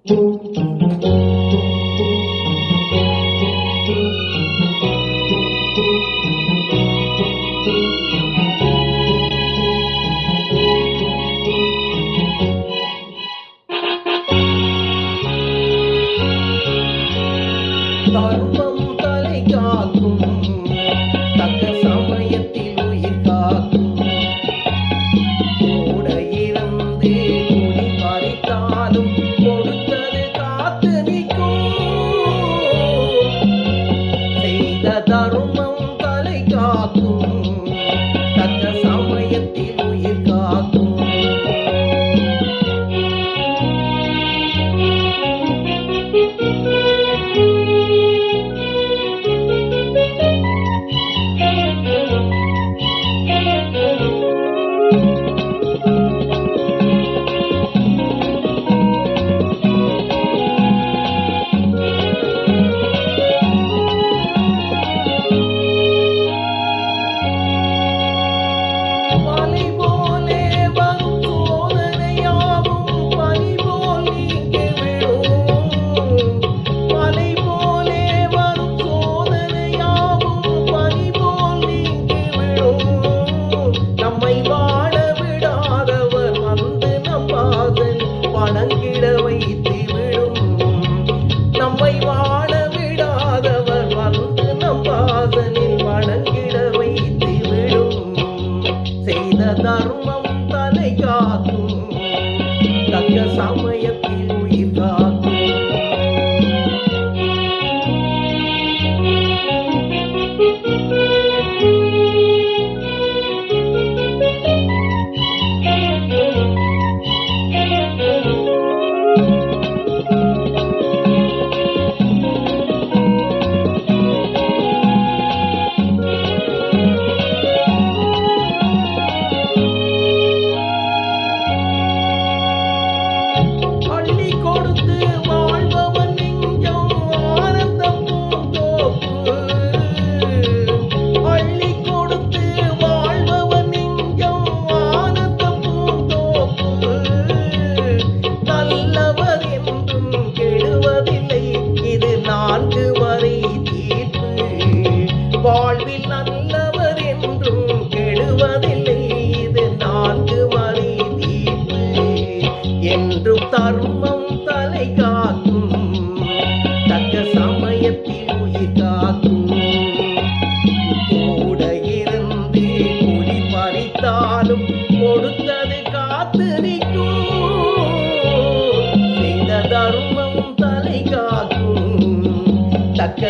தர்மம் தலை காக்கும், தக்க சமயத்தில் உயிர் காக்கும். கூட இருந்து குடி பறித்தாலும் கொடுத்தது காத்து நிற்கும். செய்த தர்மம் தலை காக்கும், தக்க சமயத்தில் உயிர் காக்கும். மலை போலே வரும் சோதனையாவும் பனி போல் நீங்கிவிடும். மலை போலே வரும் சோதனையாவும் பனி போல் நீங்கிவிடும். நம்மை வாழ விடாதவர் வந்து நம் வாசல் வணங்கிட வைத்துவிடும். நம்மை வாழ விடாதவர் வந்து நம் வாசலில் வணங்கிட வைத்துவிடும். செய்த தர்மம் தலை காக்கும், தக்க சமயத்தில் உயிர் காக்கும். அள்ளி கொடுத்து வாழ்பவன் நெஞ்சம் ஆனந்த பூந்தோப்பு. அள்ளி கொடுத்து வாழ்பவன் நெஞ்சம் ஆனந்த பூந்தோப்பு. நல்லவர் என்றும் கெடுவதில்லை, இது 4 வரை தீர்ப்பு. வாழ்வில் நல்லவர் என்றும் கெடுவதில்லை, இது 4 வரை தீர்ப்பு. என்றும் தர்மம் தலை காக்கும், தக்க சமயத்தில் உயிர் காக்கும். கூட இருந்து குடி பறித்தாலும் கொடுத்தது காத்து நிற்கும். செய்த தர்மம் தலை காக்கும், தக்க